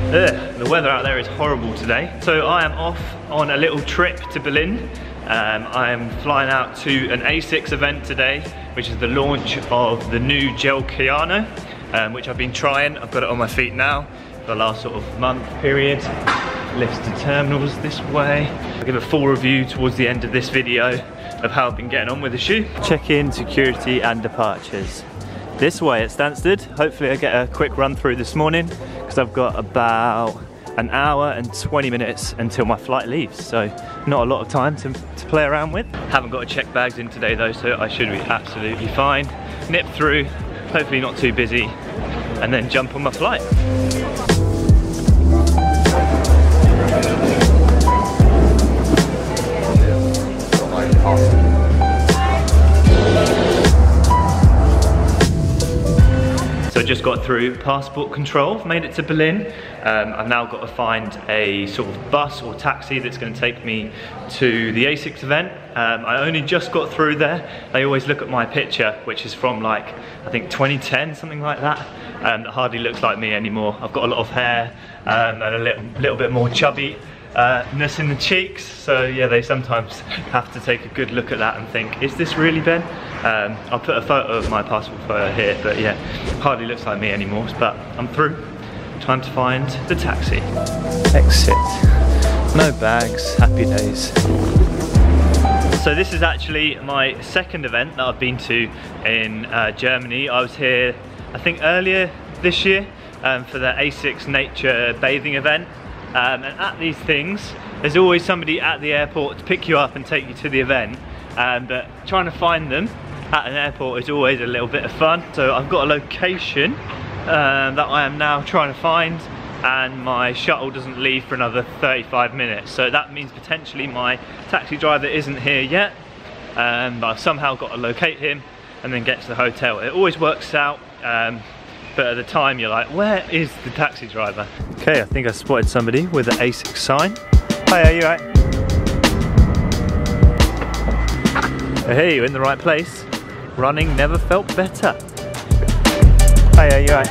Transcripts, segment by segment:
The weather out there is horrible today. So I am off on a little trip to Berlin. I am flying out to an Asics event today, which is the launch of the new Gel Kayano, which I've been trying. I've got it on my feet now for the last sort of month period. Lifts to terminals this way. I'll give a full review towards the end of this video of how I've been getting on with the shoe. Check-in, security and departures. This way at Stansted. Hopefully I get a quick run through this morning because I've got about an hour and 20 minutes until my flight leaves, so not a lot of time to play around with. Haven't got to check bags in today though, so I should be absolutely fine. Nip through, hopefully not too busy, and then jump on my flight. So I just got through passport control, made it to Berlin. I've now got to find a sort of bus or taxi that's going to take me to the Asics event. I only just got through there. They always look at my picture, which is from like, I think 2010, something like that. That hardly looks like me anymore. I've got a lot of hair and a little bit more chubbiness in the cheeks. So yeah, they sometimes have to take a good look at that and think, is this really Ben? I'll put a photo of my passport photo here, but yeah, hardly looks like me anymore, but I'm through. Time to find the taxi. Exit. No bags, happy days. So this is actually my second event that I've been to in Germany. I was here, I think earlier this year, for the Asics nature bathing event. And at these things, there's always somebody at the airport to pick you up and take you to the event. But trying to find them at an airport is always a little bit of fun. So I've got a location that I am now trying to find, and my shuttle doesn't leave for another 35 minutes. So that means potentially my taxi driver isn't here yet, but I've somehow got to locate him and then get to the hotel. It always works out, but at the time you're like, where is the taxi driver? Okay, I think I spotted somebody with an Asics sign. Hi, are you right? Hey, you're in the right place. Running never felt better. Hi, are you right?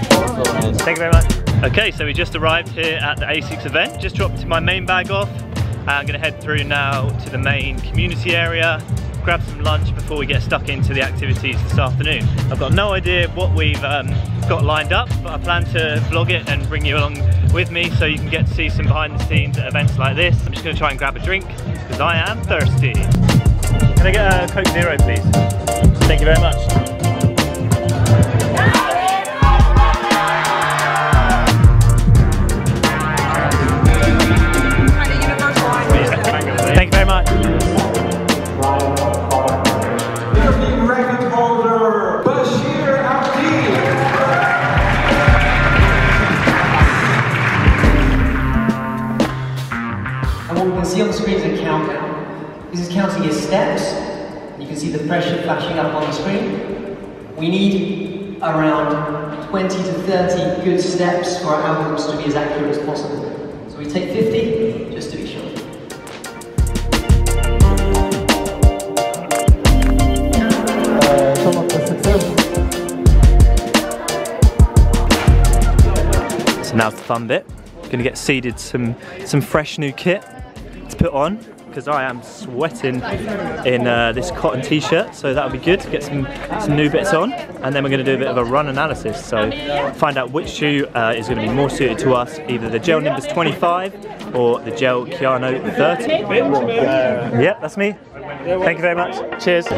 Thank you very much. Okay, so we just arrived here at the Asics event. Just dropped my main bag off. I'm gonna head through now to the main community area, grab some lunch before we get stuck into the activities this afternoon. I've got no idea what we've got lined up, but I plan to vlog it and bring you along with me so you can get to see some behind the scenes at events like this. I'm just gonna try and grab a drink because I am thirsty. Can I get a Coke Zero, please? Thank you very much. Thank you very much. European record holder, Bashir Abdi. And what we can see on the screen is a countdown. This is counting his steps. You can see the pressure flashing up on the screen. We need around 20 to 30 good steps for our algorithms to be as accurate as possible. So we take 50, just to be sure. So now's the fun bit. Gonna get seeded some fresh new kit to put on, because I am sweating in this cotton t-shirt, so that'll be good to get some new bits on. And then we're going to do a bit of a run analysis, so find out which shoe is going to be more suited to us, either the Gel Nimbus 25 or the Gel Kayano 30. Yep, that's me. Thank you very much. Cheers.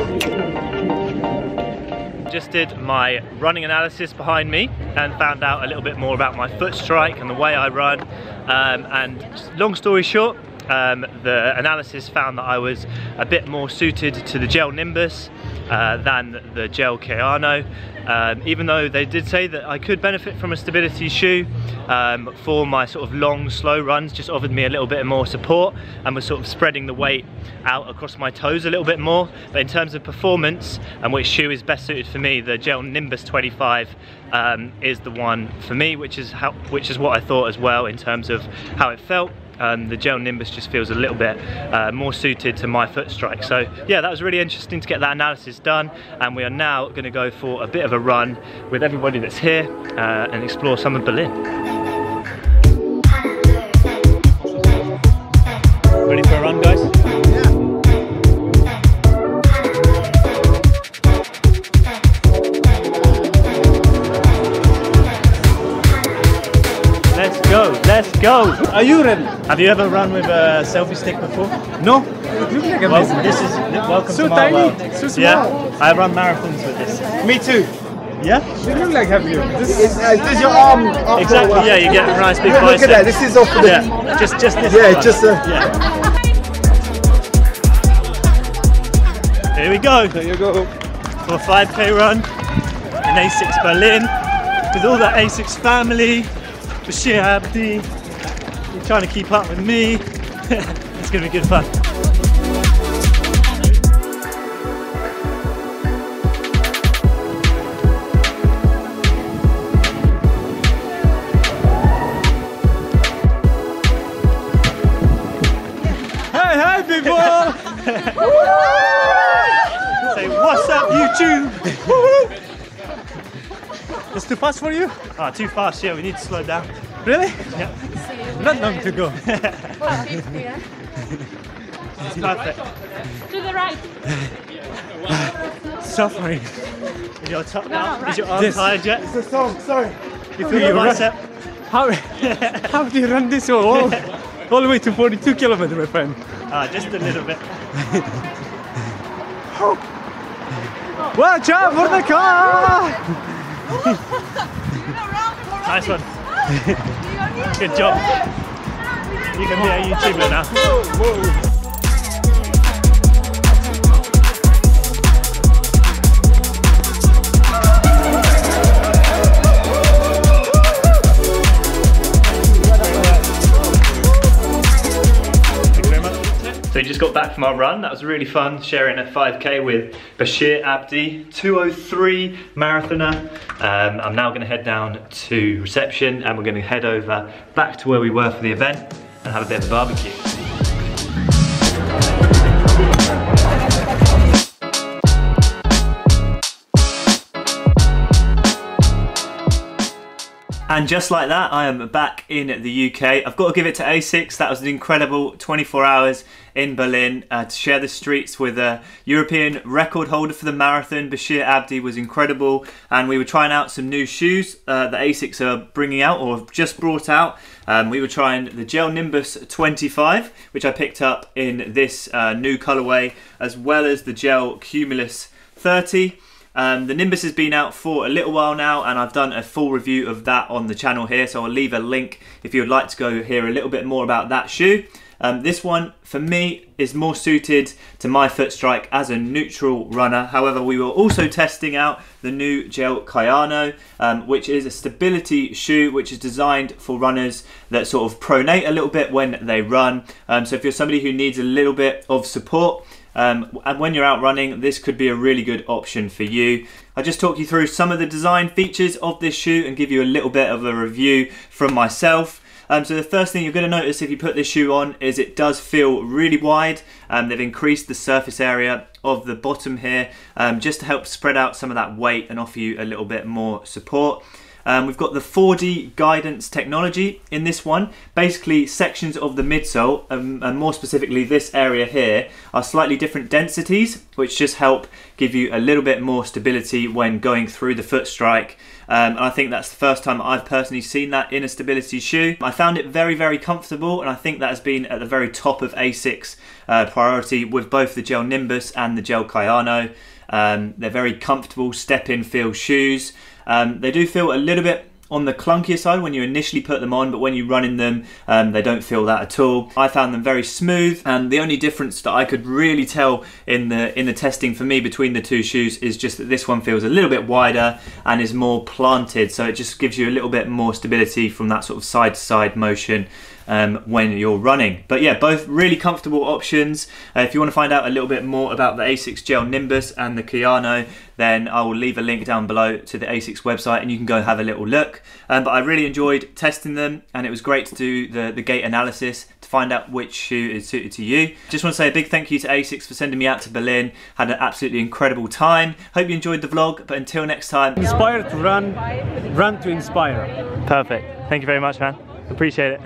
Just did my running analysis behind me and found out a little bit more about my foot strike and the way I run. And long story short, the analysis found that I was a bit more suited to the Gel Nimbus than the Gel Kayano. Even though they did say that I could benefit from a stability shoe for my sort of long, slow runs, just offered me a little bit more support and was sort of spreading the weight out across my toes a little bit more. But in terms of performance and which shoe is best suited for me, the Gel Nimbus 25 is the one for me, which is what I thought as well in terms of how it felt. The Gel Nimbus just feels a little bit more suited to my foot strike. So yeah, that was really interesting to get that analysis done, and we are now going to go for a bit of a run with everybody that's here and explore some of Berlin. for a run, guys? Let's go! Are you ready? Have you ever run with a selfie stick before? No. It looks like well, this is welcome so to my tiny, world. so small. Yeah, I run marathons with this. Me too. Yeah? You look like have you? This is your arm. Exactly. Yeah, you get a nice big bicep. Look at that. This is off the. Yeah, just this. Yeah, one. just. Yeah. Here we go. There you go. For a 5k run in Asics Berlin with all the Asics family. Bashir Abdi, you're trying to keep up with me. It's going to be good fun. Hi people! Say what's up YouTube? It's too fast for you? Ah, too fast, yeah, we need to slow down. Really? Yeah. Not long to go. 50, yeah? It's perfect. To the right. Suffering. Is your top No, now? right. Is your arm tired yet? It's a song, sorry. You feel your bicep? How do you run this all the way to 42 kilometers, my friend? Ah, just a little bit. Watch out for the car! Nice one. Good job. You can be a YouTuber now. Whoa. So we just got back from our run. That was really fun, sharing a 5k with Bashir Abdi, 2:03 marathoner. I'm now going to head down to reception and we're going to head over back to where we were for the event and have a bit of a barbecue. And just like that, I am back in the UK. I've got to give it to Asics. That was an incredible 24 hours in Berlin to share the streets with a European record holder for the marathon. Bashir Abdi was incredible. And we were trying out some new shoes that Asics are bringing out or have just brought out. We were trying the Gel Nimbus 25, which I picked up in this new colorway, as well as the Gel Cumulus 30. The Nimbus has been out for a little while now and I've done a full review of that on the channel here, so I'll leave a link if you would like to go hear a little bit more about that shoe. This one for me is more suited to my foot strike as a neutral runner. However, we were also testing out the new Gel Kayano, which is a stability shoe which is designed for runners that sort of pronate a little bit when they run. So if you're somebody who needs a little bit of support, and when you're out running, this could be a really good option for you. I'll just talk you through some of the design features of this shoe and give you a little bit of a review from myself. So the first thing you're going to notice if you put this shoe on is it does feel really wide. They've increased the surface area of the bottom here just to help spread out some of that weight and offer you a little bit more support. We've got the 4D guidance technology in this one. Basically, sections of the midsole, and more specifically this area here, are slightly different densities, which just help give you a little bit more stability when going through the foot strike. And I think that's the first time I've personally seen that in a stability shoe. I found it very, very comfortable, and I think that has been at the very top of Asics' priority with both the Gel Nimbus and the Gel Kayano. They're very comfortable step-in feel shoes. They do feel a little bit on the clunkier side when you initially put them on, but when you run in them, they don't feel that at all. I found them very smooth, and the only difference that I could really tell in the testing for me between the two shoes is just that this one feels a little bit wider and is more planted, so it just gives you a little bit more stability from that sort of side-to-side motion when you're running. But yeah, both really comfortable options. If you want to find out a little bit more about the Asics Gel Nimbus and the Kayano, then I will leave a link down below to the Asics website and you can go have a little look. But I really enjoyed testing them, and it was great to do the gait analysis to find out which shoe is suited to you. Just want to say a big thank you to Asics for sending me out to Berlin. Had an absolutely incredible time. Hope you enjoyed the vlog, but until next time. Inspired to run, run to inspire. Perfect. Thank you very much, man. Appreciate it.